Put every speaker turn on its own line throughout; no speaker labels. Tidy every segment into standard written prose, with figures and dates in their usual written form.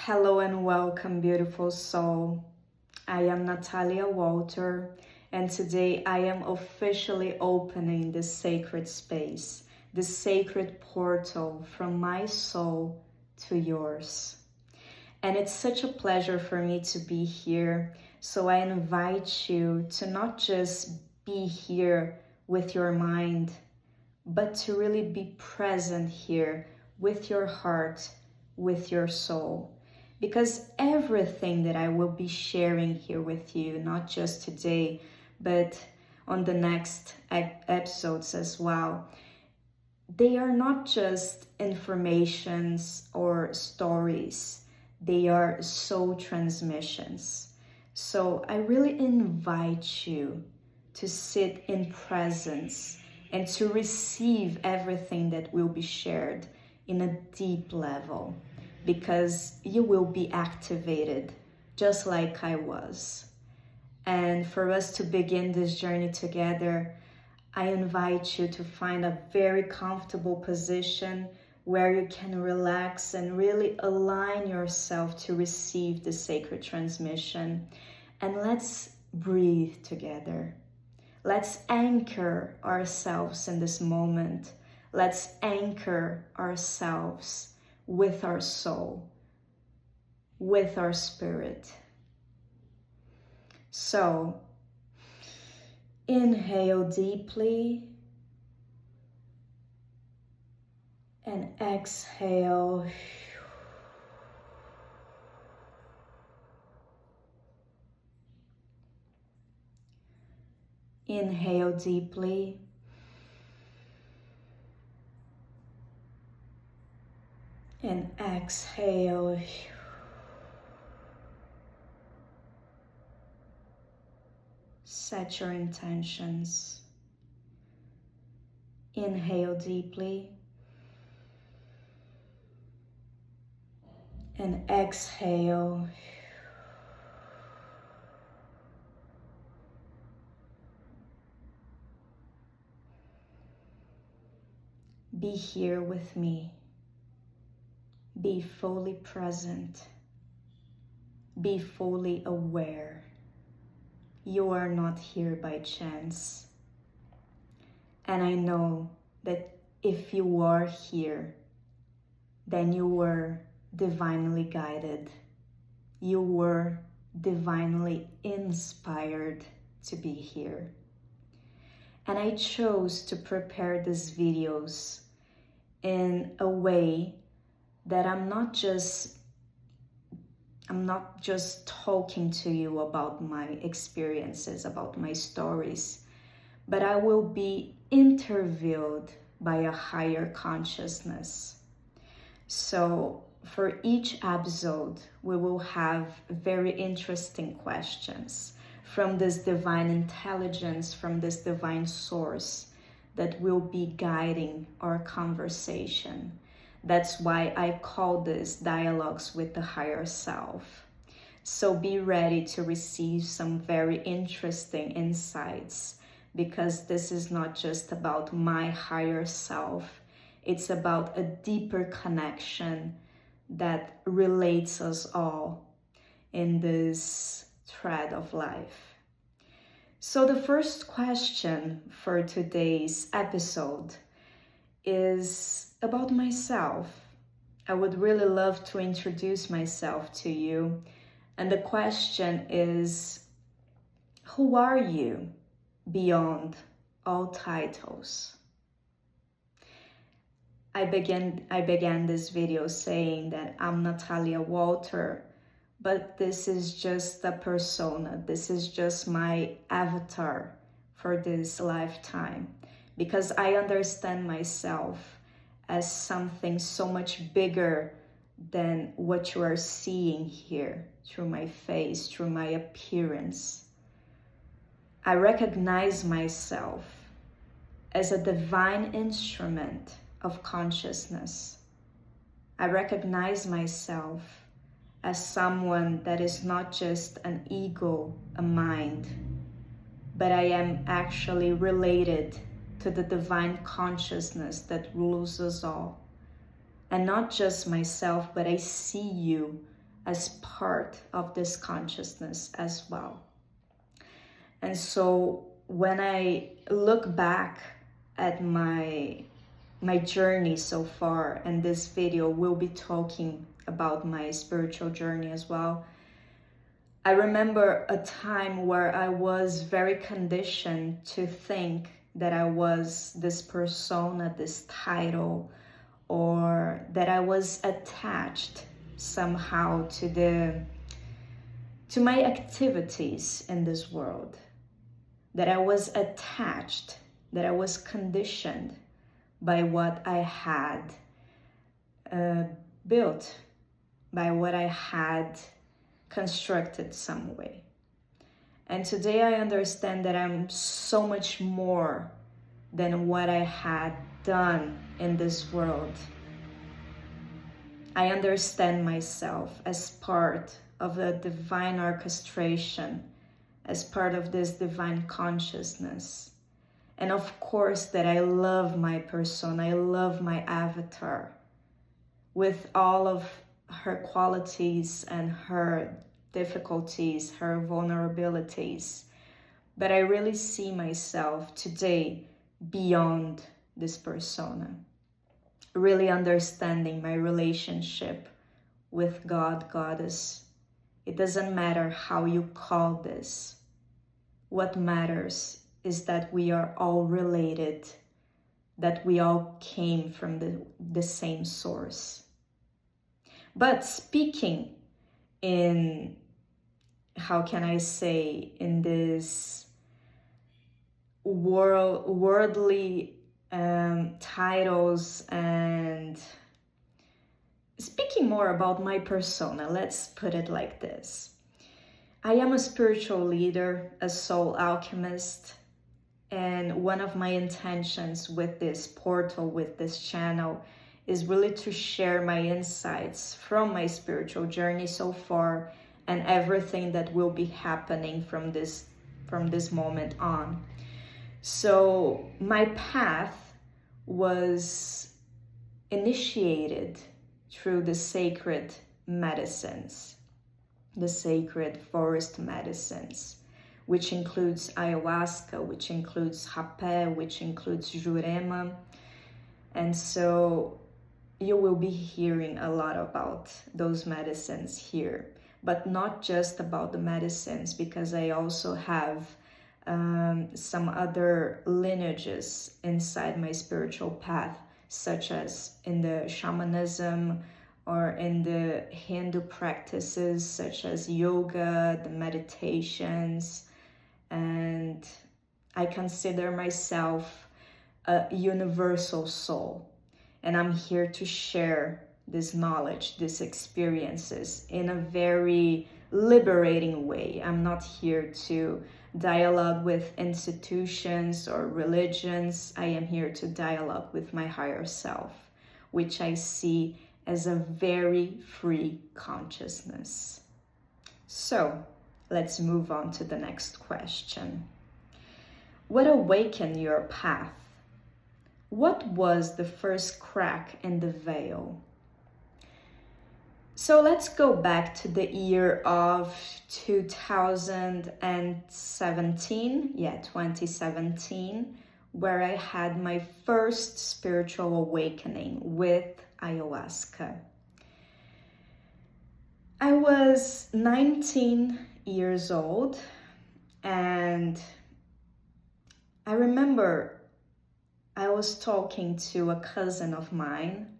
Hello and welcome, beautiful soul. I am Natalia Walter, and today I am officially opening this sacred space, this sacred portal from my soul to yours. And it's such a pleasure for me to be here. So I invite you to not just be here with your mind, but to really be present here with your heart, with your soul. Because everything that I will be sharing here with you, not just today, but on the next episodes as well, they are not just informations or stories, they are soul transmissions. So I really invite you to sit in presence and to receive everything that will be shared in a deep level, because you will be activated just like I was. And for us to begin this journey together, I invite you to find a very comfortable position where you can relax and really align yourself to receive the sacred transmission. And let's breathe together. Let's anchor ourselves in this moment. Let's anchor ourselves with our soul, with our spirit. So, inhale deeply and exhale. Inhale deeply. And exhale. Set your intentions. Inhale deeply. And exhale. Be here with me. Be fully present. Be fully aware. You are not here by chance. And I know that if you are here, then you were divinely guided. You were divinely inspired to be here. And I chose to prepare these videos in a way that I'm not just talking to you about my experiences, about my stories, but I will be interviewed by a higher consciousness. So for each episode, we will have very interesting questions from this divine intelligence, from this divine source that will be guiding our conversation. That's why I call this dialogues with the higher self. So be ready to receive some very interesting insights, because this is not just about my higher self. It's about a deeper connection that relates us all in this thread of life. So the first question for today's episode is about myself. I would really love to introduce myself to you. And the question is, who are you beyond all titles? I began this video saying that I'm Natalia Walter, but this is just a persona. This is just my avatar for this lifetime, because I understand myself as something so much bigger than what you are seeing here through my face, through my appearance. I recognize myself as a divine instrument of consciousness. I recognize myself as someone that is not just an ego, a mind, but I am actually related to the divine consciousness that rules us all. And not just myself, but I see you as part of this consciousness as well. And so when I look back at my journey so far, and this video will be talking about my spiritual journey as well, I remember a time where I was very conditioned to think that I was this persona, this title, or that I was attached somehow to my activities in this world, that I was attached, that I was conditioned by what I had built, by what I had constructed some way. And today I understand that I'm so much more than what I had done in this world. I understand myself as part of a divine orchestration, as part of this divine consciousness. And of course that I love my persona, I love my avatar with all of her qualities and her difficulties, her vulnerabilities. But I really see myself today beyond this persona, really understanding my relationship with God, Goddess. It doesn't matter how you call this. What matters is that we are all related, that we all came from the same source. But speaking in, how can I say, in this worldly titles, and speaking more about my persona, let's put it like this. I am a spiritual leader, a soul alchemist, and one of my intentions with this portal, with this channel, is really to share my insights from my spiritual journey so far and everything that will be happening from this moment on. So my path was initiated through the sacred medicines, the sacred forest medicines, which includes ayahuasca, which includes rapé, which includes jurema. And so you will be hearing a lot about those medicines here, but not just about the medicines, because I also have some other lineages inside my spiritual path, such as in the shamanism or in the Hindu practices, such as yoga, the meditations. And I consider myself a universal soul. And I'm here to share this knowledge, these experiences in a very liberating way. I'm not here to dialogue with institutions or religions. I am here to dialogue with my higher self, which I see as a very free consciousness. So let's move on to the next question. What awakened your path? What was the first crack in the veil? So let's go back to the year of 2017, 2017, where I had my first spiritual awakening with ayahuasca. I was 19 years old, and I remember I was talking to a cousin of mine,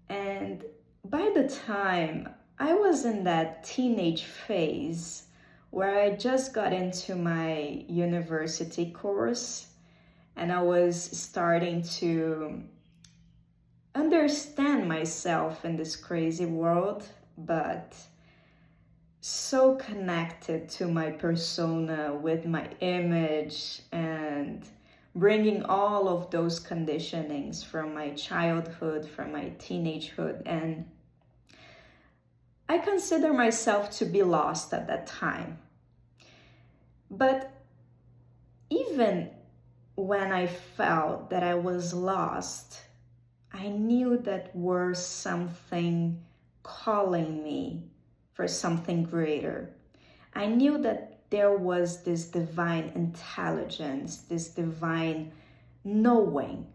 and by the time I was in that teenage phase where I just got into my university course and I was starting to understand myself in this crazy world, but so connected to my persona with my image and bringing all of those conditionings from my childhood, from my teenagehood. And I consider myself to be lost at that time. But even when I felt that I was lost, I knew that was something calling me for something greater. I knew that there was this divine intelligence, this divine knowing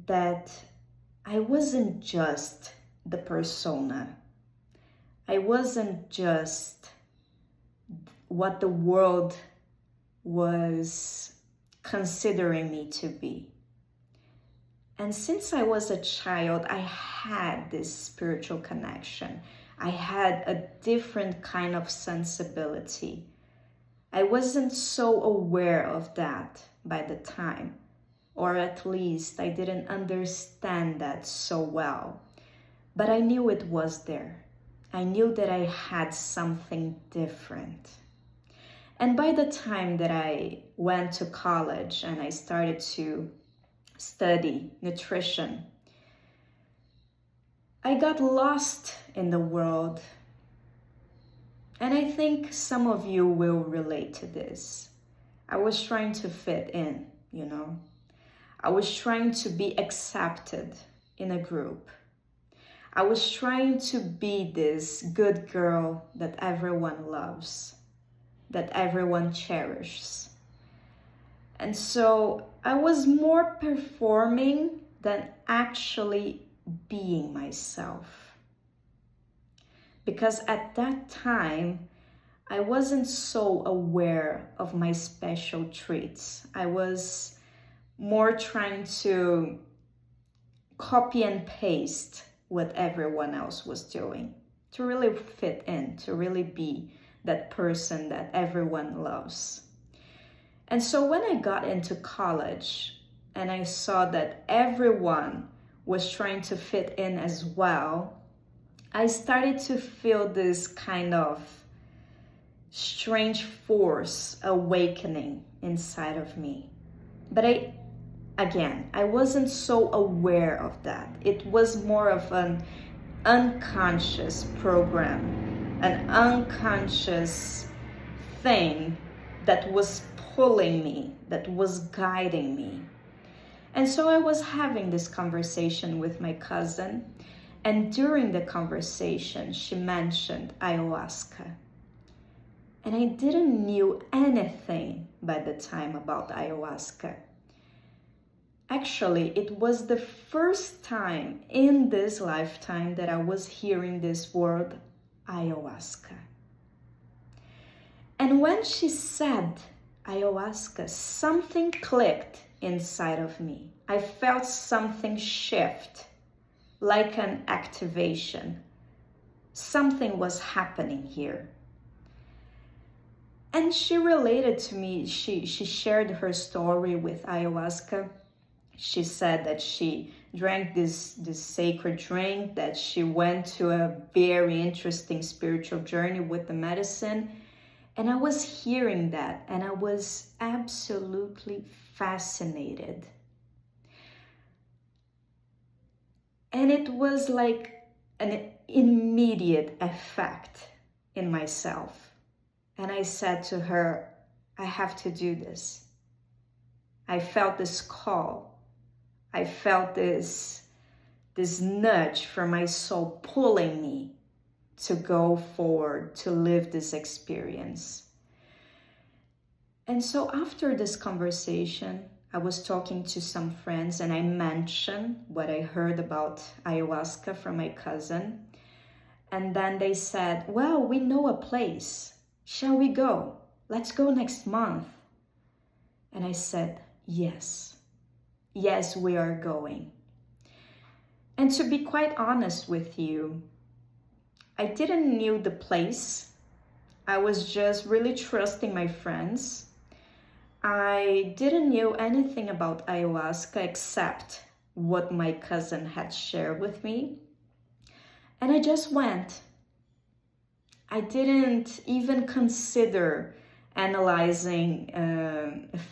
that I wasn't just the persona. I wasn't just what the world was considering me to be. And since I was a child, I had this spiritual connection. I had a different kind of sensibility. I wasn't so aware of that by the time, or at least I didn't understand that so well. But I knew it was there. I knew that I had something different. And by the time that I went to college and I started to study nutrition, I got lost in the world. And I think some of you will relate to this. I was trying to fit in, you know. I was trying to be accepted in a group. I was trying to be this good girl that everyone loves, that everyone cherishes. And so I was more performing than actually being myself. Because at that time, I wasn't so aware of my special traits. I was more trying to copy and paste what everyone else was doing, to really fit in, to really be that person that everyone loves. And so when I got into college and I saw that everyone was trying to fit in as well, I started to feel this kind of strange force awakening inside of me. But I wasn't so aware of that. It was more of an unconscious program, an unconscious thing that was pulling me, that was guiding me. And so I was having this conversation with my cousin, and during the conversation, she mentioned ayahuasca. And I didn't know anything by the time about ayahuasca. Actually, it was the first time in this lifetime that I was hearing this word, ayahuasca. And when she said ayahuasca, something clicked inside of me. I felt something shift, like an activation. Something was happening here. And she related to me, she shared her story with ayahuasca. She said that she drank this sacred drink, that she went to a very interesting spiritual journey with the medicine. And I was hearing that, and I was absolutely fascinated. And it was like an immediate effect in myself. And I said to her, I have to do this. I felt this call. I felt this nudge from my soul pulling me to go forward, to live this experience. And so after this conversation, I was talking to some friends and I mentioned what I heard about ayahuasca from my cousin. And then they said, well, we know a place. Shall we go? Let's go next month. And I said, yes. Yes, we are going. And to be quite honest with you, I didn't know the place. I was just really trusting my friends. I didn't know anything about ayahuasca except what my cousin had shared with me. And I just went. I didn't even consider analyzing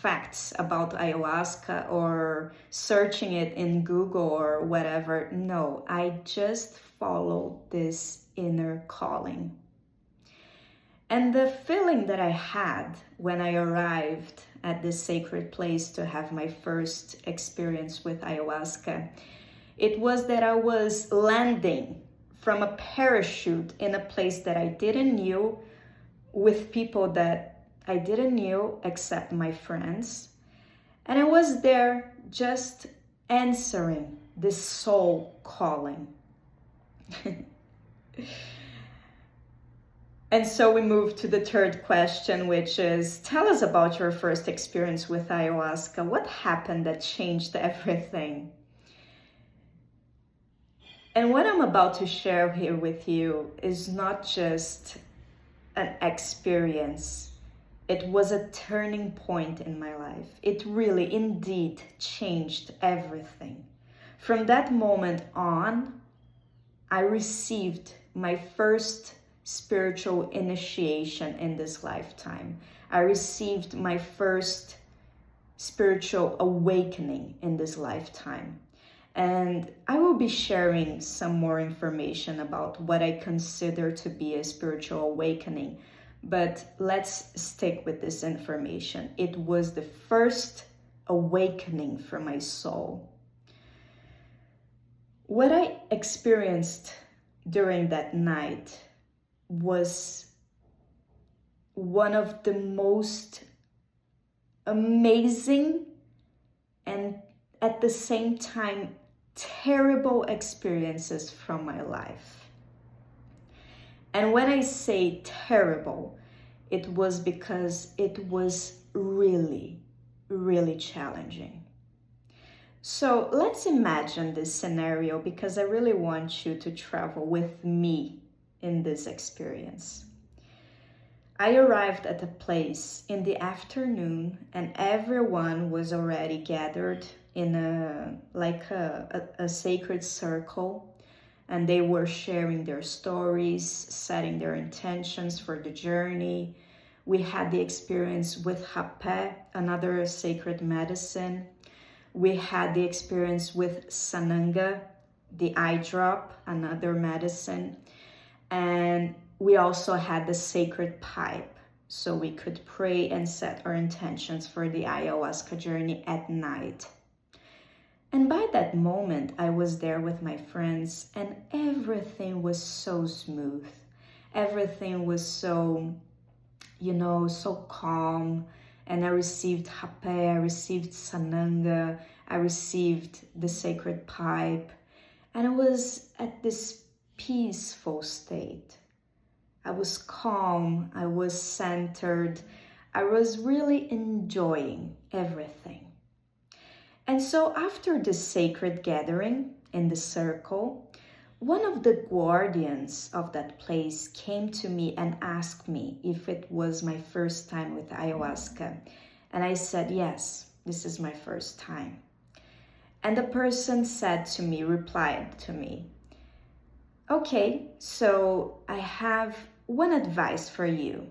facts about ayahuasca or searching it in Google or whatever. No, I just followed this inner calling. And the feeling that I had when I arrived at this sacred place to have my first experience with ayahuasca, it was that I was landing from a parachute in a place that I didn't know, with people that I didn't know except my friends. And I was there just answering this soul calling. And so we move to the third question, which is, tell us about your first experience with ayahuasca. What happened that changed everything? And what I'm about to share here with you is not just an experience. It was a turning point in my life. It really, indeed, changed everything. From that moment on, I received my first spiritual initiation in this lifetime. I received my first spiritual awakening in this lifetime. And I will be sharing some more information about what I consider to be a spiritual awakening. But let's stick with this information. It was the first awakening for my soul. What I experienced during that night was one of the most amazing and at the same time terrible experiences from my life. And when I say terrible, it was because it was really, really challenging. So let's imagine this scenario, because I really want you to travel with me in this experience. I arrived at a place in the afternoon and everyone was already gathered in a sacred circle, and they were sharing their stories, setting their intentions for the journey. We had the experience with rapé, another sacred medicine. We had the experience with sananga, the eye drop, another medicine. And we also had the sacred pipe, so we could pray and set our intentions for the ayahuasca journey at night. And by that moment, I was there with my friends and everything was so smooth. Everything was so, so calm. And I received rapé, I received sananga, I received the sacred pipe. And I was at this peaceful state. I was calm, I was centered, I was really enjoying everything. And so after the sacred gathering in the circle, one of the guardians of that place came to me and asked me if it was my first time with ayahuasca. And I said, yes, this is my first time. And the person replied to me, okay, so I have one advice for you.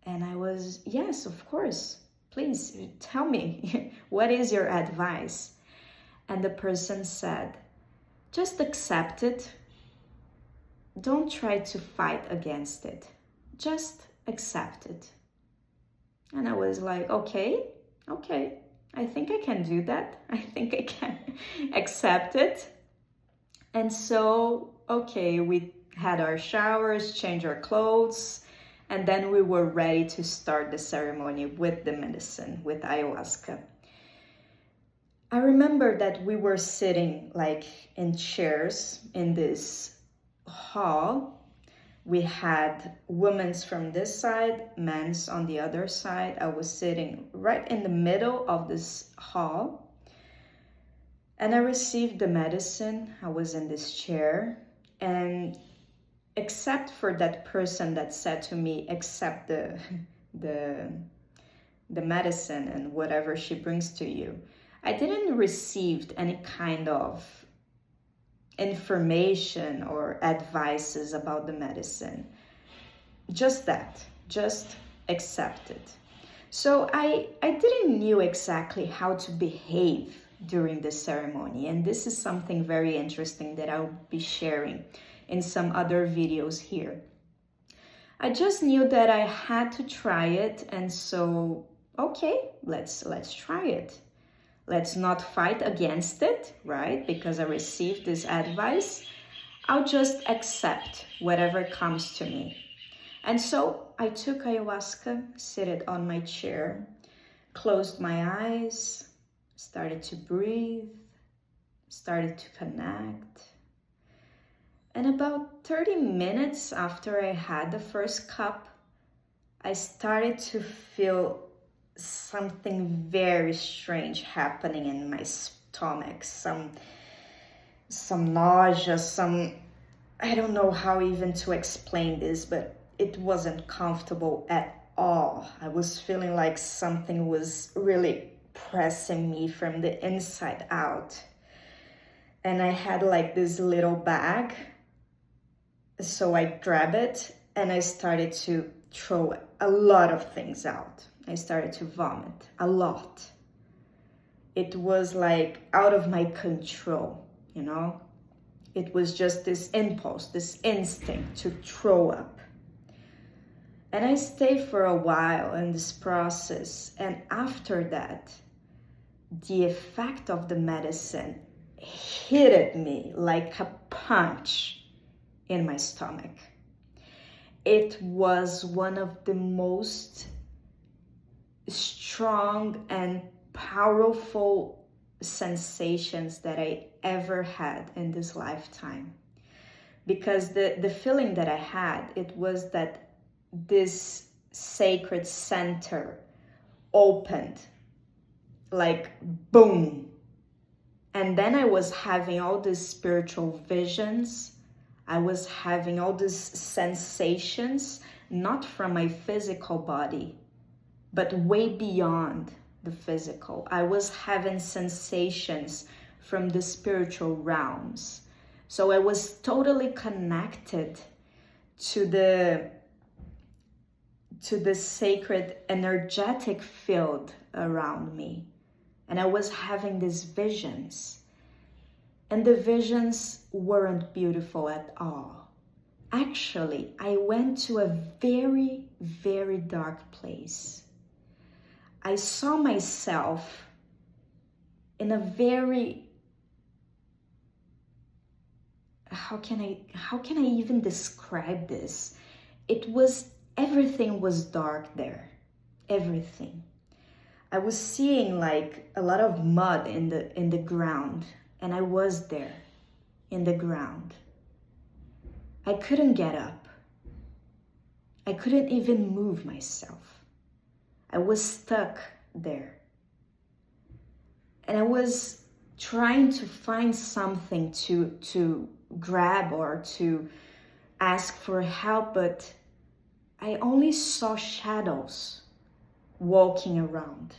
And I was, yes, of course. Please tell me, what is your advice? And the person said, just accept it. Don't try to fight against it. Just accept it. And I was like, okay, I think I can do that. I think I can accept it. And so, okay, we had our showers, changed our clothes, and then we were ready to start the ceremony with the medicine, with ayahuasca. I remember that we were sitting in chairs in this hall. We had women's from this side, men's on the other side. I was sitting right in the middle of this hall. And I received the medicine. I was in this chair. And except for that person that said to me, accept the medicine and whatever she brings to you, I didn't receive any kind of information or advices about the medicine. Just that, just accept it. So I didn't know exactly how to behave during the ceremony, and this is something very interesting that I'll be sharing in some other videos here. I just knew that I had to try it, and so, okay, let's try it. Let's not fight against it, right? Because I received this advice. I'll just accept whatever comes to me. And so I took ayahuasca, seated on my chair, closed my eyes, started to breathe, started to connect. And about 30 minutes after I had the first cup, I started to feel something very strange happening in my stomach, some nausea, I don't know how even to explain this, but it wasn't comfortable at all. I was feeling like something was really pressing me from the inside out. And I had like this little bag, so I grabbed it and I started to throw a lot of things out. I started to vomit a lot. It was like out of my control, you know? It was just this impulse, this instinct to throw up. And I stayed for a while in this process. And after that, the effect of the medicine hit me like a punch in my stomach. It was one of the most strong and powerful sensations that I ever had in this lifetime. Because the feeling that I had, it was that this sacred center opened, like boom. And then I was having all these spiritual visions. I was having all these sensations, not from my physical body, but way beyond the physical. I was having sensations from the spiritual realms. So I was totally connected to the sacred energetic field around me. And I was having these visions. And the visions weren't beautiful at all. Actually, I went to a very, very dark place. I saw myself in a very, how can I even describe this? Everything was dark there, everything. I was seeing like a lot of mud in the ground, and I was there in the ground. I couldn't get up. I couldn't even move myself. I was stuck there. And I was trying to find something to grab or to ask for help, but I only saw shadows walking around.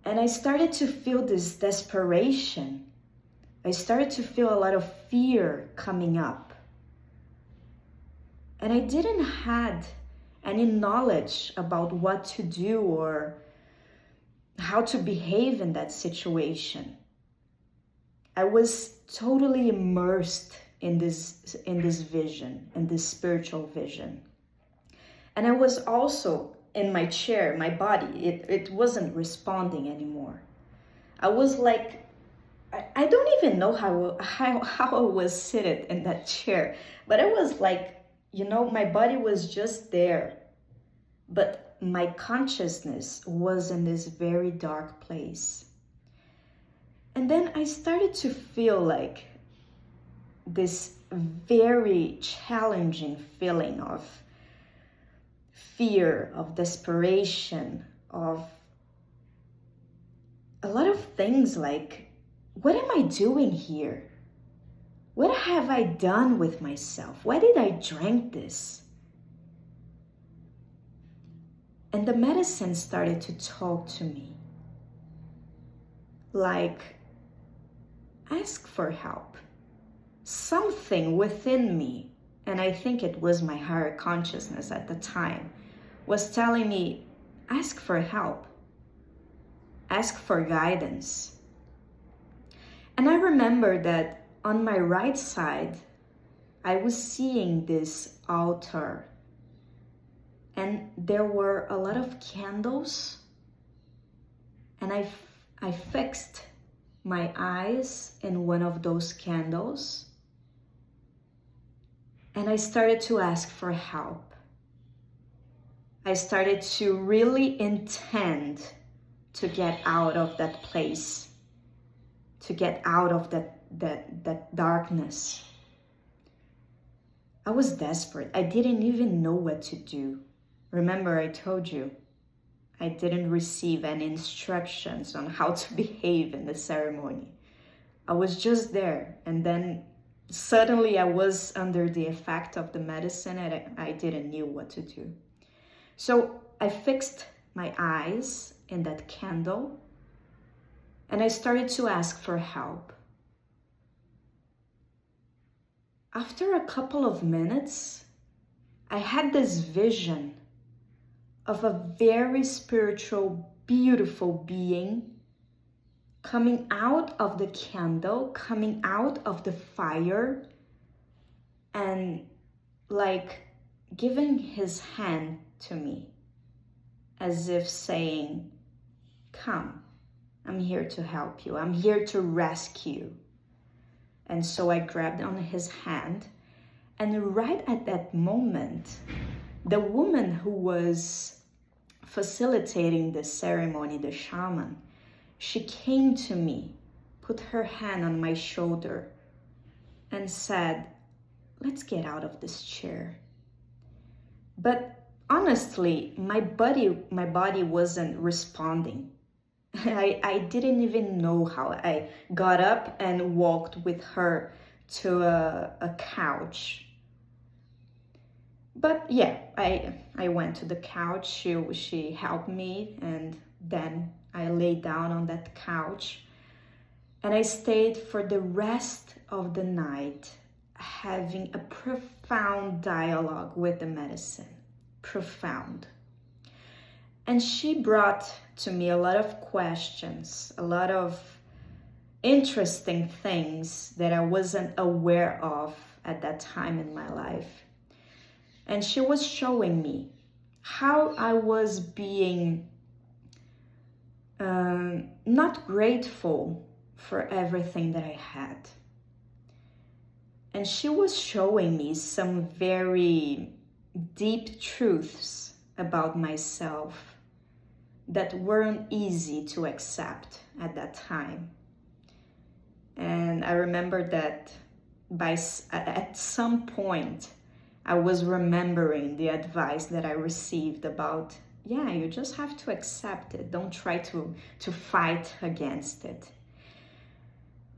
And I started to feel this desperation. I started to feel a lot of fear coming up. And I didn't have any knowledge about what to do or how to behave in that situation. I was totally immersed in this vision, in this spiritual vision. And I was also in my chair, my body, it wasn't responding anymore. I was like, I don't even know how I was seated in that chair, but I was like, my body was just there, but my consciousness was in this very dark place. And then I started to feel like this very challenging feeling of fear, of desperation, of a lot of things like, what am I doing here? What have I done with myself? Why did I drink this? And the medicine started to talk to me. Like, ask for help. Something within me, and I think it was my higher consciousness at the time, was telling me, ask for help. Ask for guidance. And I remember that on my right side, I was seeing this altar. And there were a lot of candles. And I fixed my eyes in one of those candles, and I started to ask for help. I started to really intend to get out of that place, to get out of that darkness. I was desperate. I didn't even know what to do. Remember, I told you, I didn't receive any instructions on how to behave in the ceremony. I was just there, and then suddenly I was under the effect of the medicine and I didn't know what to do. So I fixed my eyes in that candle and I started to ask for help. After a couple of minutes, I had this vision of a very spiritual, beautiful being coming out of the candle, coming out of the fire, and like giving his hand to me, as if saying, "Come, I'm here to help you. I'm here to rescue." And so I grabbed on his hand, and right at that moment, the woman who was facilitating the ceremony, the shaman, she came to me, put her hand on my shoulder, and said, "Let's get out of this chair." But honestly, my body wasn't responding. I didn't even know how. I got up and walked with her to a couch. But yeah, I went to the couch. She helped me, and then I lay down on that couch. And I stayed for the rest of the night having a profound dialogue with the medicine. Profound. And she brought to me a lot of questions, a lot of interesting things that I wasn't aware of at that time in my life. And she was showing me how I was being not grateful for everything that I had. And she was showing me some very deep truths about myself that weren't easy to accept at that time. And I remember that at some point I was remembering the advice that I received about, yeah, you just have to accept it. Don't try to fight against it.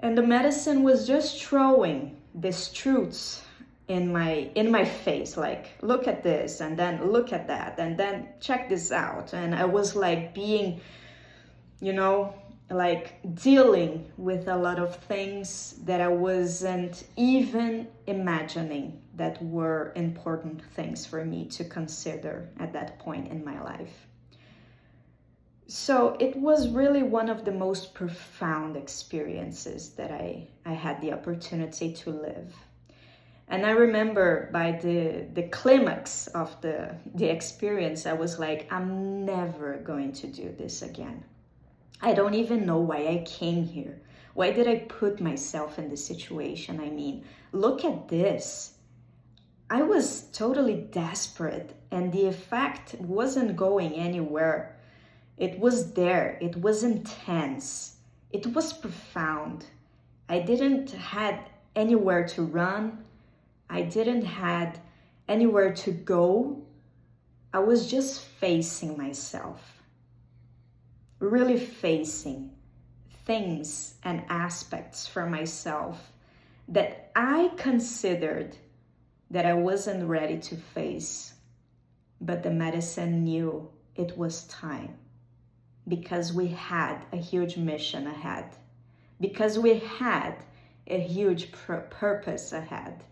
And the medicine was just throwing these truths in my face, like, look at this, and then look at that, and then check this out. And I was like being, like dealing with a lot of things that I wasn't even imagining that were important things for me to consider at that point in my life. So it was really one of the most profound experiences that I had the opportunity to live. And I remember by the climax of the experience, I was like, I'm never going to do this again. I don't even know why I came here. Why did I put myself in this situation? I mean, look at this. I was totally desperate, and the effect wasn't going anywhere. It was there. It was intense. It was profound. I didn't have anywhere to run. I didn't have anywhere to go. I was just facing myself. Really facing things and aspects for myself that I considered that I wasn't ready to face. But the medicine knew it was time, because we had a huge mission ahead, because we had a huge purpose ahead.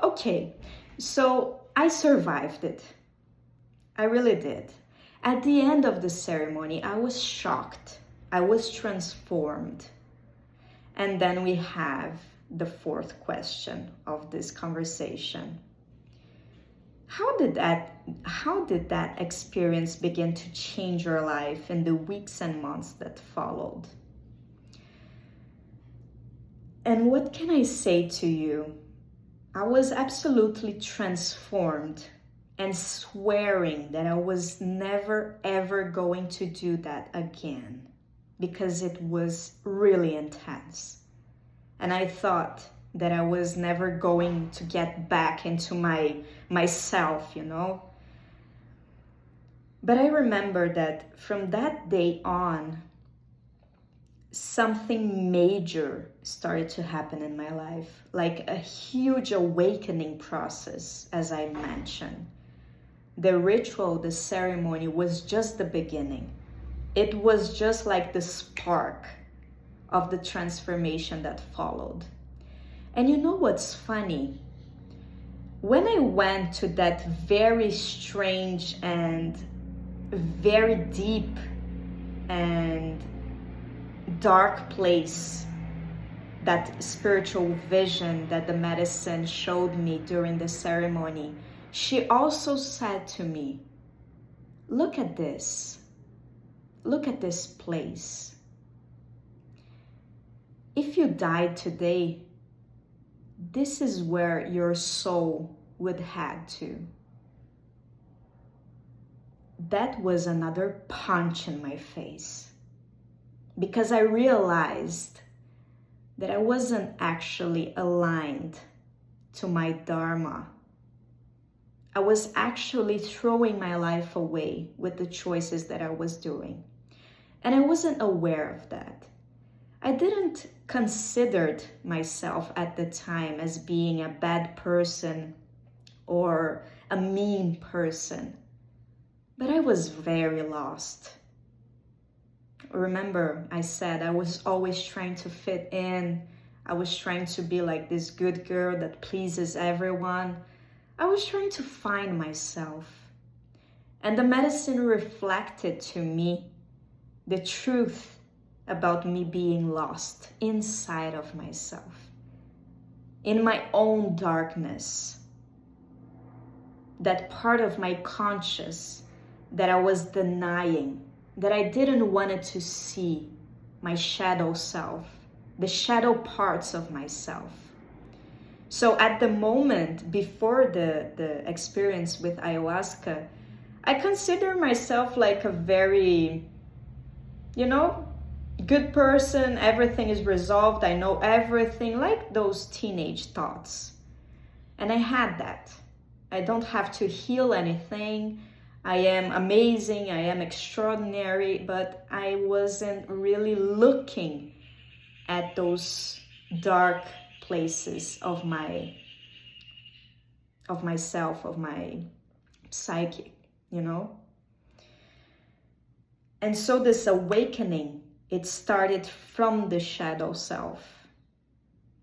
Okay, so I survived it. I really did. At the end of the ceremony, I was shocked. I was transformed. And then we have the fourth question of this conversation. How did that experience begin to change your life in the weeks and months that followed? And what can I say to you? I was absolutely transformed and swearing that I was never ever going to do that again because it was really intense. And I thought that I was never going to get back into myself, you know. But I remember that from that day on, something major started to happen in my life, like a huge awakening process, as I mentioned. The ritual, the ceremony was just the beginning. It was just like the spark of the transformation that followed. And you know what's funny? When I went to that very strange and very deep and dark place, that spiritual vision that the medicine showed me during the ceremony, she also said to me, look at this place. If you died today, this is where your soul would head to. That was another punch in my face, because I realized that I wasn't actually aligned to my dharma. I was actually throwing my life away with the choices that I was doing. And I wasn't aware of that. I didn't consider myself at the time as being a bad person or a mean person. But I was very lost. Remember, I said I was always trying to fit in. I was trying to be like this good girl that pleases everyone. I was trying to find myself. And the medicine reflected to me the truth about me being lost inside of myself, in my own darkness. That part of my conscious that I was denying, that I didn't want to see, my shadow self, the shadow parts of myself. So at the moment before the experience with ayahuasca, I consider myself like a very, good person. Everything is resolved. I know everything, like those teenage thoughts. And I had that. I don't have to heal anything. I am amazing. I am extraordinary. But I wasn't really looking at those dark places of myself, of my psyche, And so this awakening, it started from the shadow self.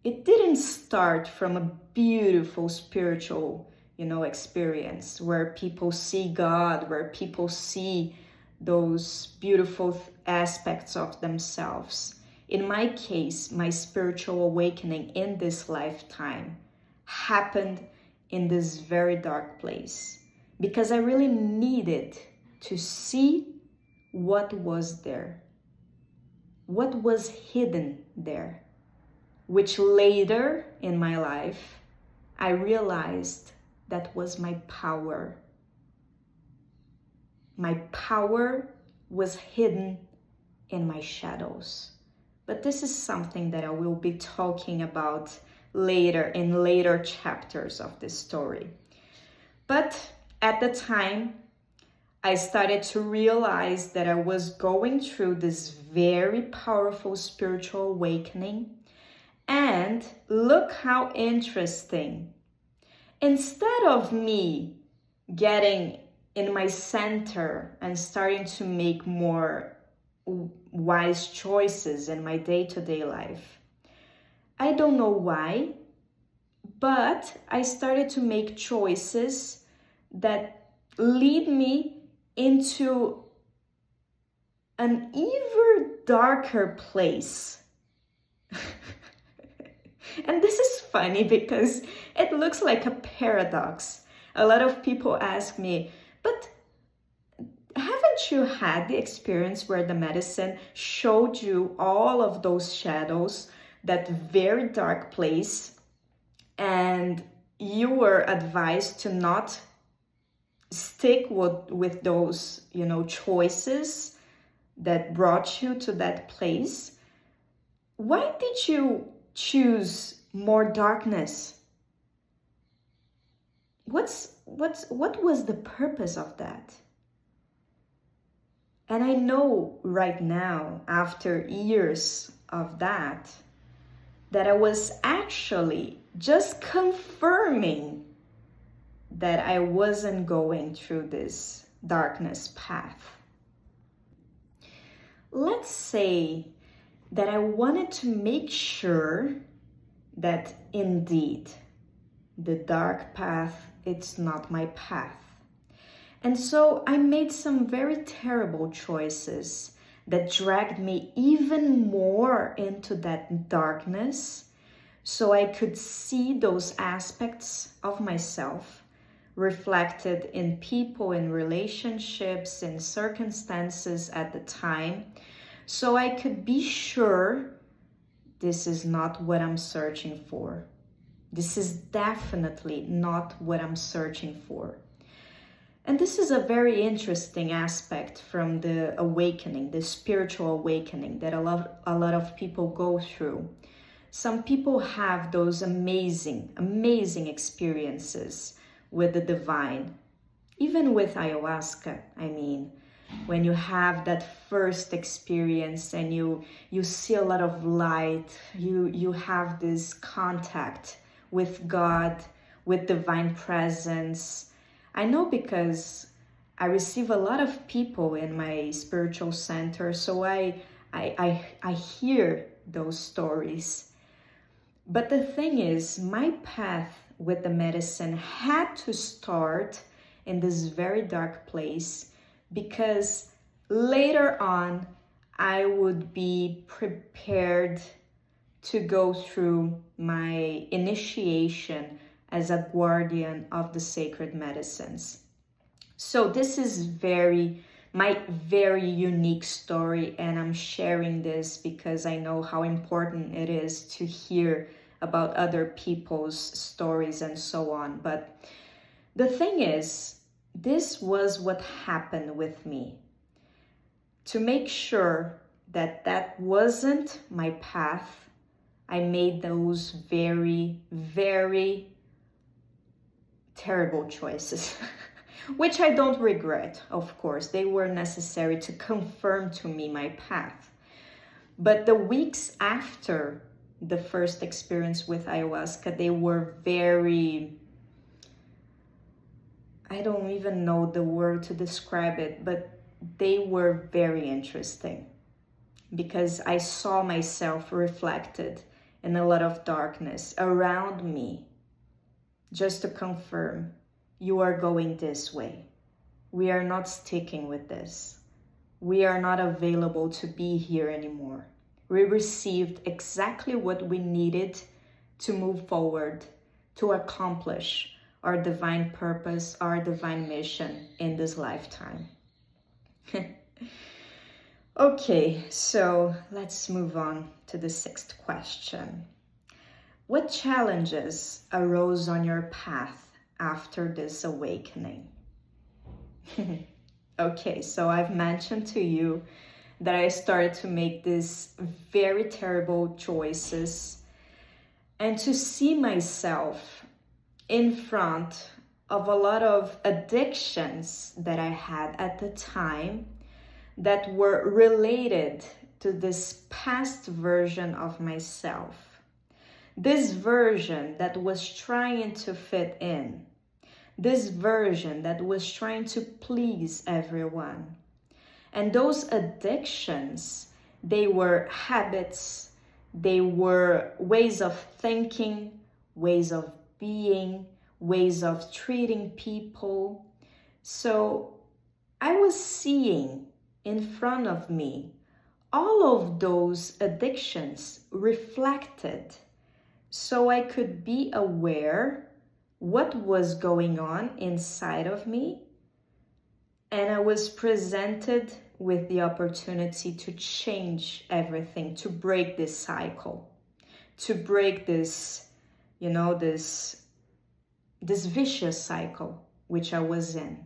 It didn't start from a beautiful spiritual, experience where people see God, where people see those beautiful aspects of themselves. In my case, my spiritual awakening in this lifetime happened in this very dark place because I really needed to see what was there, what was hidden there, which later in my life, I realized that was my power. My power was hidden in my shadows. But this is something that I will be talking about later in later chapters of this story. But at the time, I started to realize that I was going through this very powerful spiritual awakening. And look how interesting. Instead of me getting in my center and starting to make more wise choices in my day-to-day life, I don't know why, but I started to make choices that lead me into an even darker place. And this is funny because it looks like a paradox. A lot of people ask me, but haven't you had the experience where the medicine showed you all of those shadows, that very dark place, and you were advised to not stick with those, choices that brought you to that place. Why did you choose more darkness? What was the purpose of that? And I know right now, after years of that I was actually just confirming that I wasn't going through this darkness path. Let's say that I wanted to make sure that indeed the dark path, it's not my path. And so I made some very terrible choices that dragged me even more into that darkness, so I could see those aspects of myself reflected in people, in relationships, in circumstances at the time, so I could be sure this is not what I'm searching for. This is definitely not what I'm searching for. And this is a very interesting aspect from the awakening, the spiritual awakening that a lot of people go through. Some people have those amazing experiences with the divine, even with ayahuasca. I mean, when you have that first experience and you see a lot of light, you have this contact with God, with divine presence. I know because I receive a lot of people in my spiritual center, so I hear those stories. But the thing is, my path with the medicine had to start in this very dark place, because later on I would be prepared to go through my initiation as a guardian of the sacred medicines. So this is my very unique story, and I'm sharing this because I know how important it is to hear about other people's stories and so on. But the thing is, this was what happened with me. To make sure that that wasn't my path, I made those very, very terrible choices, which I don't regret, of course. They were necessary to confirm to me my path. But the weeks after the first experience with ayahuasca, they were very, I don't even know the word to describe it, but they were very interesting, because I saw myself reflected in a lot of darkness around me. Just to confirm, you are going this way. We are not sticking with this. We are not available to be here anymore. We received exactly what we needed to move forward, to accomplish our divine purpose, our divine mission in this lifetime. Okay, so let's move on to the sixth question. What challenges arose on your path after this awakening? Okay, so I've mentioned to you that I started to make these very terrible choices, and to see myself in front of a lot of addictions that I had at the time that were related to this past version of myself. This version that was trying to fit in. This version that was trying to please everyone. And those addictions, they were habits, they were ways of thinking, ways of being, ways of treating people. So I was seeing in front of me all of those addictions reflected, so I could be aware what was going on inside of me, and I was presented with the opportunity to change everything, to break this cycle. to break this, this vicious cycle which I was in.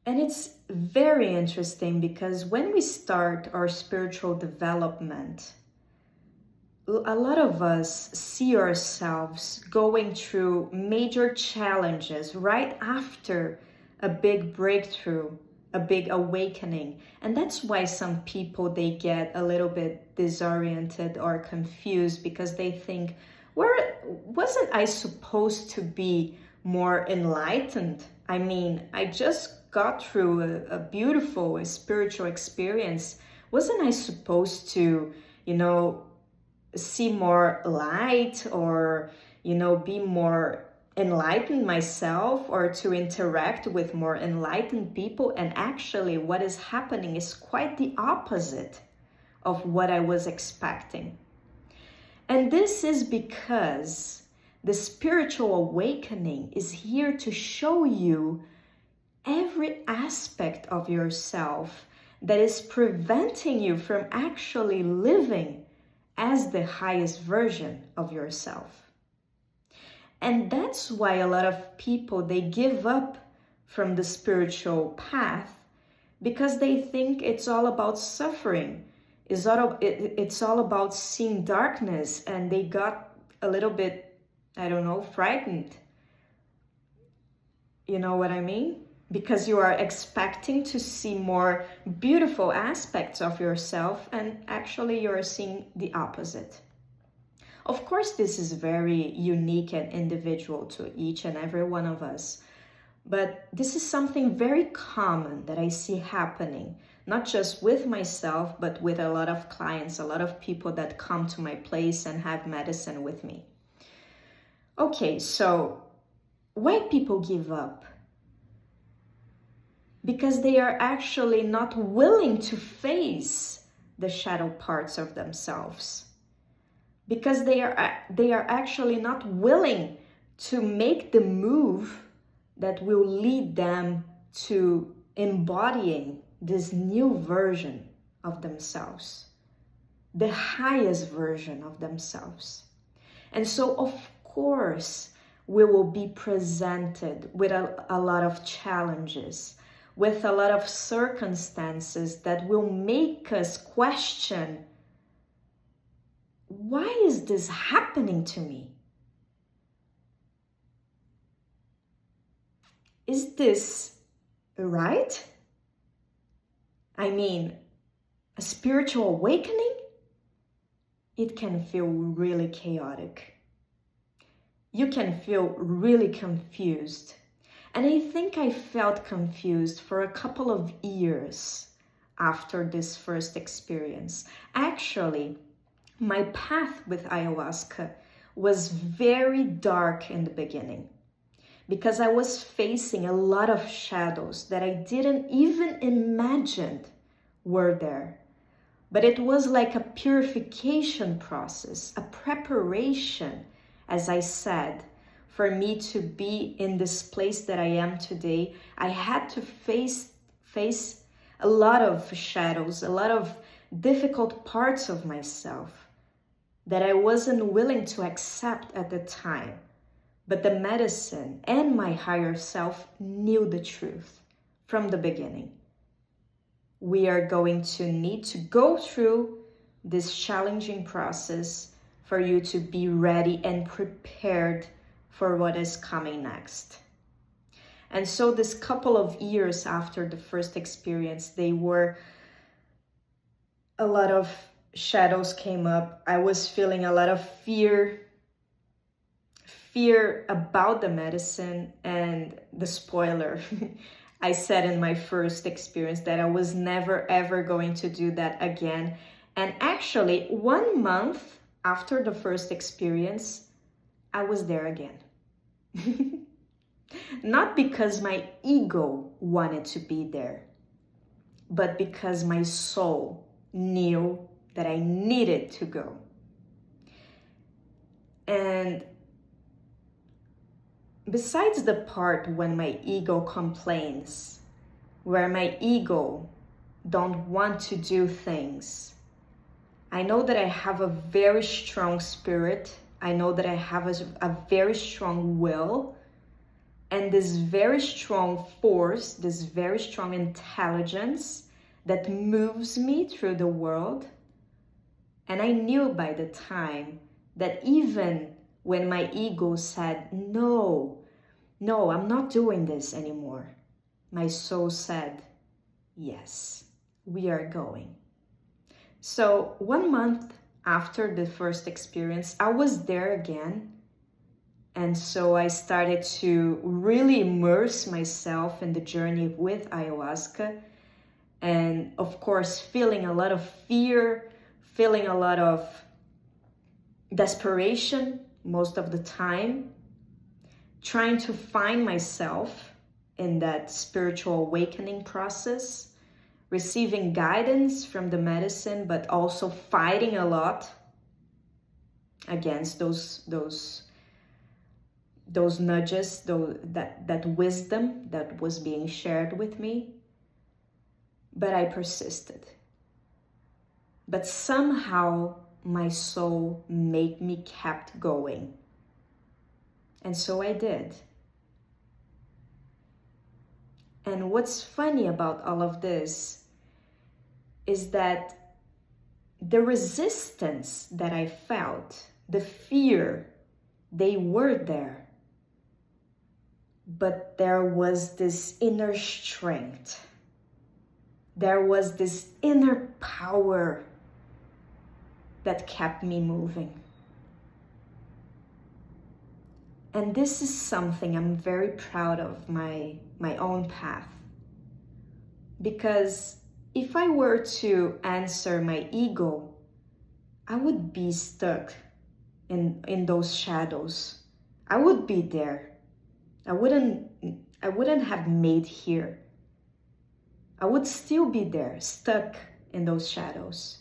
And it's very interesting because when we start our spiritual development, a lot of us see ourselves going through major challenges right after a big breakthrough, a big awakening. And that's why some people, they get a little bit disoriented or confused because they think, wasn't I supposed to be more enlightened? I mean, I just got through a beautiful spiritual experience. Wasn't I supposed to, see more light or, be more enlightened myself or to interact with more enlightened people? And actually what is happening is quite the opposite of what I was expecting. And this is because the spiritual awakening is here to show you every aspect of yourself that is preventing you from actually living as the highest version of yourself. And that's why a lot of people, they give up from the spiritual path because they think it's all about suffering. It's all about seeing darkness, and they got a little bit, frightened. You know what I mean? Because you are expecting to see more beautiful aspects of yourself, and actually you're seeing the opposite. Of course, this is very unique and individual to each and every one of us. But this is something very common that I see happening, not just with myself, but with a lot of clients, a lot of people that come to my place and have medicine with me. Okay, so why people give up? Because they are actually not willing to face the shadow parts of themselves. Because they are actually not willing to make the move that will lead them to embodying this new version of themselves, the highest version of themselves. And so, of course, we will be presented with a lot of challenges, with a lot of circumstances that will make us question, why is this happening to me? Is this right? I mean, a spiritual awakening? It can feel really chaotic. You can feel really confused. And I think I felt confused for a couple of years after this first experience. Actually, my path with ayahuasca was very dark in the beginning because I was facing a lot of shadows that I didn't even imagine were there. But it was like a purification process, a preparation, as I said. For me to be in this place that I am today, I had to face a lot of shadows, a lot of difficult parts of myself that I wasn't willing to accept at the time. But the medicine and my higher self knew the truth from the beginning. We are going to need to go through this challenging process for you to be ready and prepared for what is coming next. And so this couple of years after the first experience, they were a lot of shadows came up. I was feeling a lot of fear about the medicine. And the spoiler, I said in my first experience that I was never ever going to do that again. And actually 1 month after the first experience, I was there again. Not because my ego wanted to be there, but because my soul knew that I needed to go. And besides the part when my ego complains, where my ego don't want to do things, I know that I have a very strong spirit. I know that I have a very strong will. And this very strong force, this very strong intelligence that moves me through the world. And I knew by the time that even when my ego said, no, I'm not doing this anymore, my soul said, yes, we are going. So 1 month after the first experience, I was there again. And so I started to really immerse myself in the journey with ayahuasca. And of course, feeling a lot of fear, feeling a lot of desperation most of the time, trying to find myself in that spiritual awakening process, receiving guidance from the medicine, but also fighting a lot against those nudges, that wisdom that was being shared with me. But I persisted. But somehow my soul made me kept going. And so I did. And what's funny about all of this is that the resistance that I felt, the fear, they were there. But there was this inner strength. There was this inner power that kept me moving. And this is something I'm very proud of, my own path. Because if I were to answer my ego, I would be stuck in those shadows. I would be there. I wouldn't have made here. I would still be there, stuck in those shadows.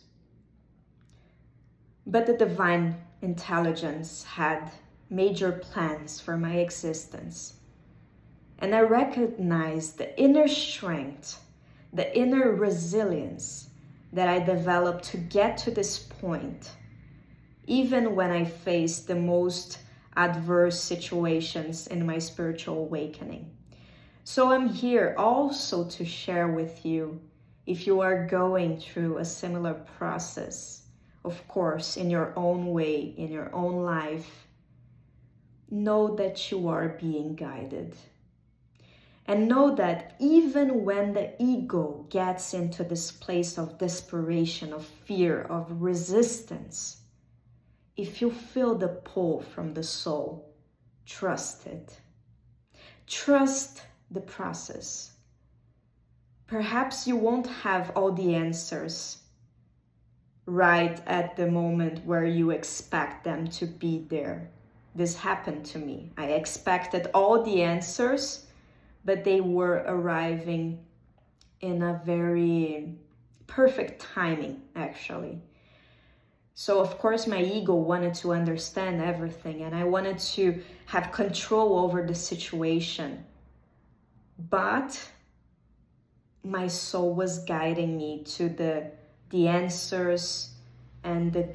But the divine intelligence had major plans for my existence. And I recognized the inner strength, the inner resilience that I developed to get to this point, even when I faced the most adverse situations in my spiritual awakening. So I'm here also to share with you, if you are going through a similar process, of course, in your own way, in your own life, know that you are being guided. And know that even when the ego gets into this place of desperation, of fear, of resistance, if you feel the pull from the soul, trust it. Trust the process. Perhaps you won't have all the answers right at the moment where you expect them to be there. This happened to me. I expected all the answers, but they were arriving in a very perfect timing, actually. So of course my ego wanted to understand everything, and I wanted to have control over the situation. But my soul was guiding me to the answers and the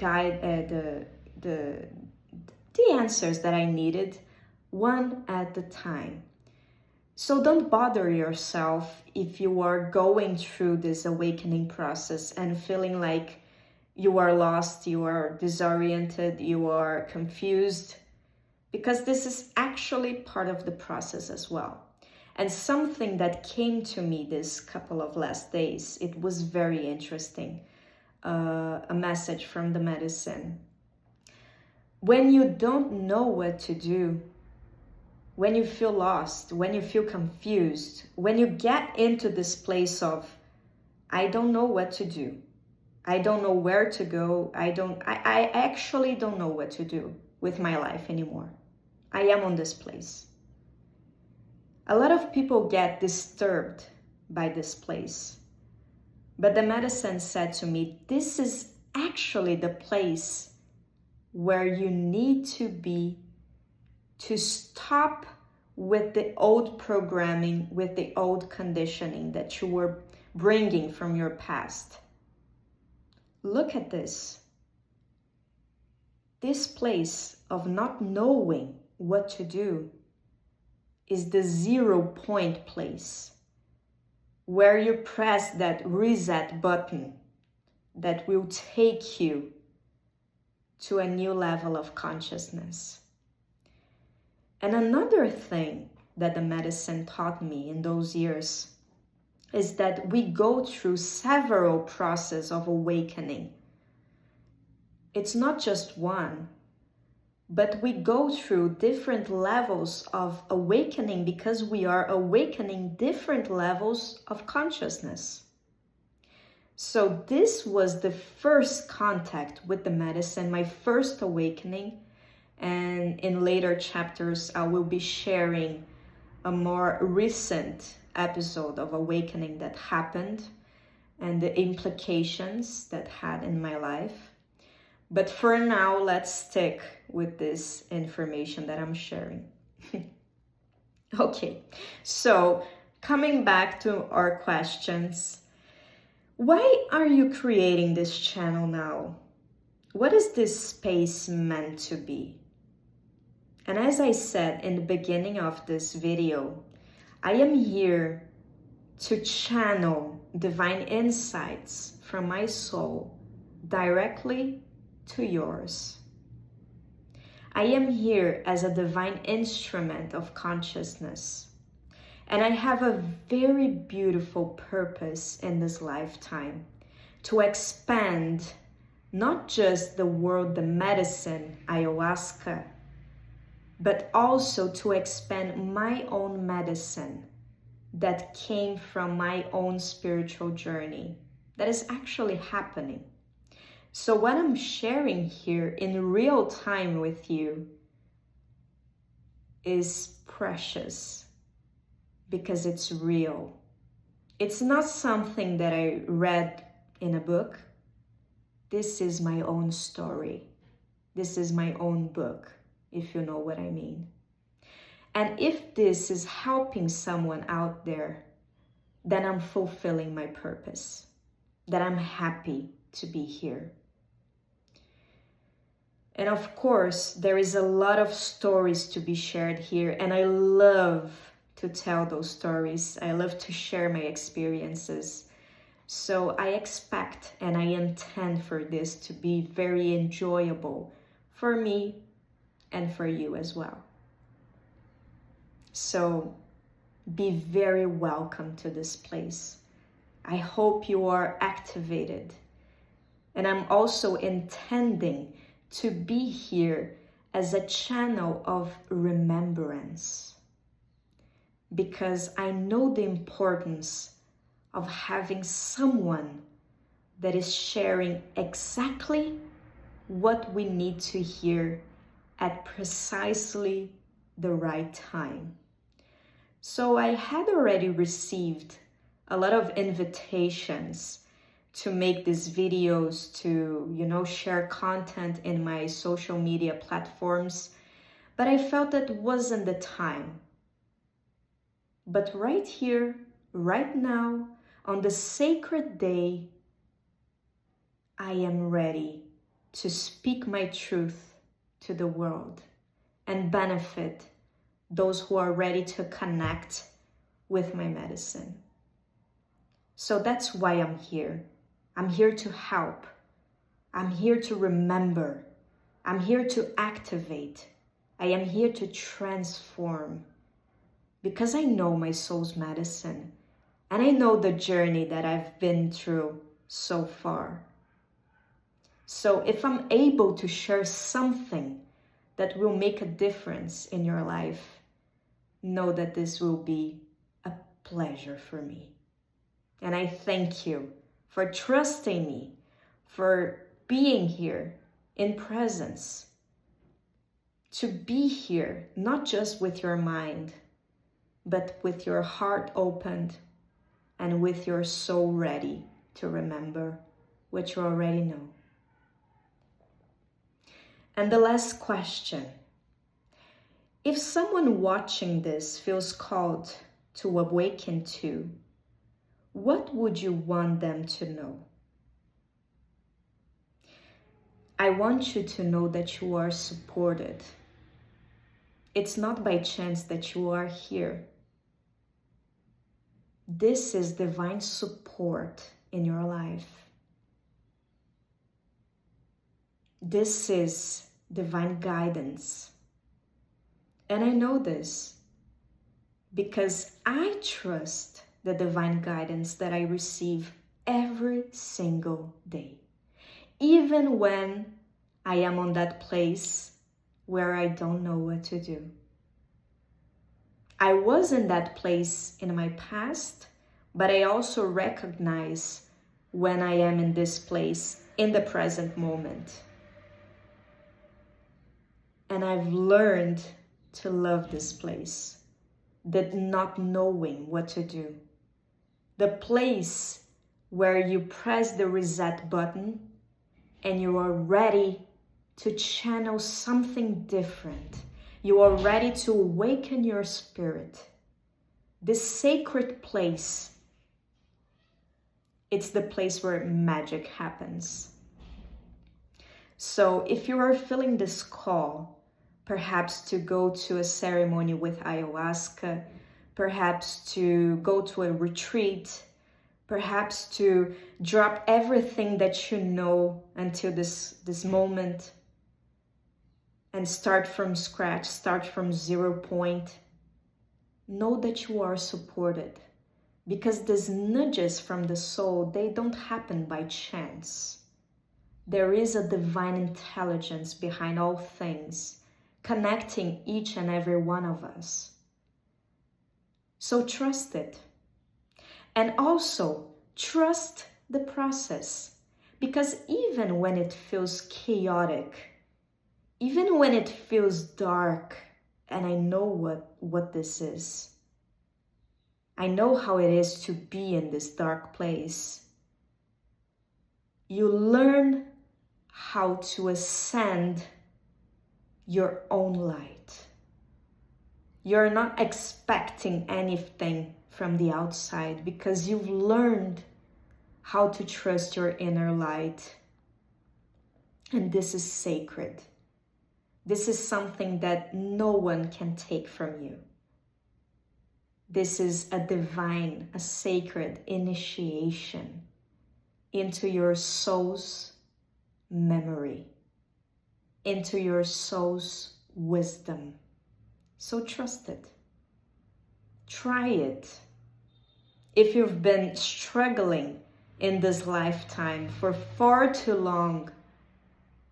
answers that I needed, one at a time. So don't bother yourself if you are going through this awakening process and feeling like you are lost, you are disoriented, you are confused, because this is actually part of the process as well. And something that came to me this couple of last days, it was very interesting, a message from the medicine. When you don't know what to do, when you feel lost, when you feel confused, when you get into this place of, I don't know what to do, I don't know where to go, I actually don't know what to do with my life anymore. I am on this place. A lot of people get disturbed by this place. But the medicine said to me, this is actually the place where you need to be to stop with the old programming, with the old conditioning that you were bringing from your past. Look at this. This place of not knowing what to do is the 0 point place where you press that reset button that will take you to a new level of consciousness. And another thing that the medicine taught me in those years is that we go through several processes of awakening. It's not just one, but we go through different levels of awakening because we are awakening different levels of consciousness. So this was the first contact with the medicine, my first awakening. And in later chapters, I will be sharing a more recent episode of awakening that happened and the implications that had in my life. But for now, let's stick with this information that I'm sharing. Okay, so coming back to our questions, why are you creating this channel now? What is this space meant to be? And as I said in the beginning of this video, I am here to channel divine insights from my soul directly to yours. I am here as a divine instrument of consciousness, and I have a very beautiful purpose in this lifetime to expand not just the world, the medicine, ayahuasca, but also to expand my own medicine that came from my own spiritual journey that is actually happening. So what I'm sharing here in real time with you is precious because it's real. It's not something that I read in a book. This is my own story. This is my own book, if you know what I mean. And if this is helping someone out there, then I'm fulfilling my purpose, that I'm happy to be here. And of course, there is a lot of stories to be shared here, and I love to tell those stories. I love to share my experiences. So I expect and I intend for this to be very enjoyable for me and for you as well. So be very welcome to this place. I hope you are activated. And I'm also intending to be here as a channel of remembrance, because I know the importance of having someone that is sharing exactly what we need to hear at precisely the right time. So I had already received a lot of invitations to make these videos, to, share content in my social media platforms, but I felt that wasn't the time. But right here, right now, on the sacred day, I am ready to speak my truth to the world and benefit those who are ready to connect with my medicine. So that's why I'm here. I'm here to help. I'm here to remember. I'm here to activate. I am here to transform, because I know my soul's medicine and I know the journey that I've been through so far. So if I'm able to share something that will make a difference in your life, know that this will be a pleasure for me. And I thank you for trusting me, for being here in presence, to be here not just with your mind, but with your heart opened and with your soul ready to remember what you already know. And the last question: if someone watching this feels called to awaken to, what would you want them to know? I want you to know that you are supported. It's not by chance that you are here. This is divine support in your life. This is divine guidance. And I know this because I trust the divine guidance that I receive every single day. Even when I am on that place where I don't know what to do. I was in that place in my past, but I also recognize when I am in this place in the present moment. And I've learned to love this place, that not knowing what to do. The place where you press the reset button and you are ready to channel something different. You are ready to awaken your spirit. This sacred place, it's the place where magic happens. So if you are feeling this call, perhaps to go to a ceremony with ayahuasca, perhaps to go to a retreat, perhaps to drop everything that you know until this moment and start from scratch, start from 0 point, know that you are supported, because these nudges from the soul, they don't happen by chance. There is a divine intelligence behind all things, connecting each and every one of us. So trust it. And also trust the process, because even when it feels chaotic, even when it feels dark, and I know what this is. I know how it is to be in this dark place. You learn how to ascend your own light. You're not expecting anything from the outside because you've learned how to trust your inner light. And this is sacred. This is something that no one can take from you. This is a divine, a sacred initiation into your soul's memory, into your soul's wisdom. So trust it. Try it. If you've been struggling in this lifetime for far too long,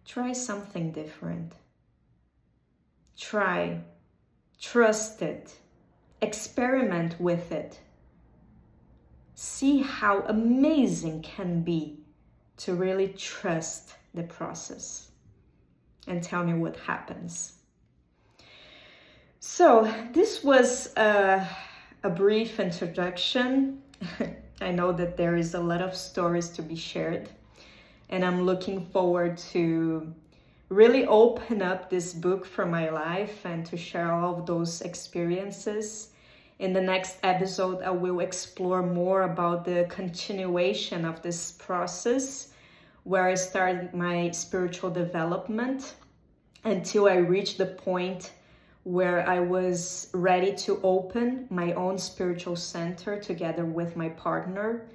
try something different. Try, trust it, experiment with it. See how amazing can be to really trust the process, and tell me what happens. So this was a brief introduction. I know that there is a lot of stories to be shared, and I'm looking forward to really open up this book for my life and to share all of those experiences. In the next episode, I will explore more about the continuation of this process, where I started my spiritual development until I reached the point where I was ready to open my own spiritual center together with my partner.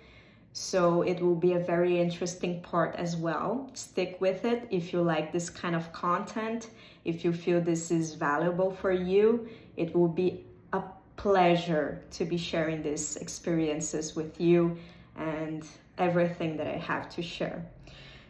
So it will be a very interesting part as well. Stick with it if you like this kind of content. If you feel this is valuable for you, it will be a pleasure to be sharing these experiences with you and everything that I have to share.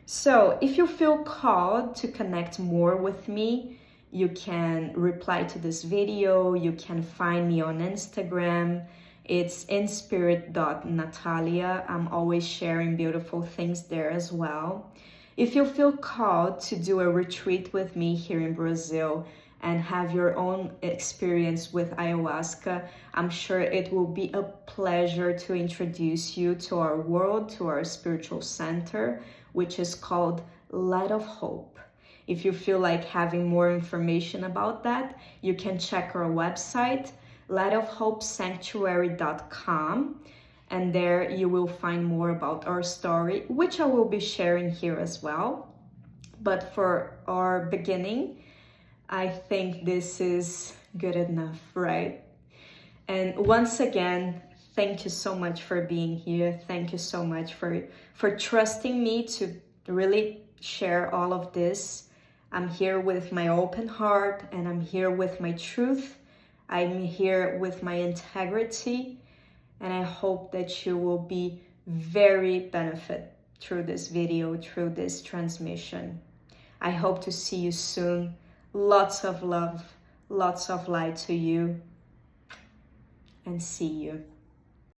So if you feel called to connect more with me, you can reply to this video. You can find me on Instagram. It's inspirit.natalia. I'm always sharing beautiful things there as well. If you feel called to do a retreat with me here in Brazil and have your own experience with ayahuasca, I'm sure it will be a pleasure to introduce you to our world, to our spiritual center, which is called Light of Hope. If you feel like having more information about that, you can check our website, lightofhopesanctuary.com, and there you will find more about our story, which I will be sharing here as well. But for our beginning, I think this is good enough, right? And once again, thank you so much for being here. Thank you so much for trusting me to really share all of this. I'm here with my open heart, and I'm here with my truth. I'm here with my integrity, and I hope that you will be very benefit through this video, through this transmission. I hope to see you soon. Lots of love, lots of light to you, and see you.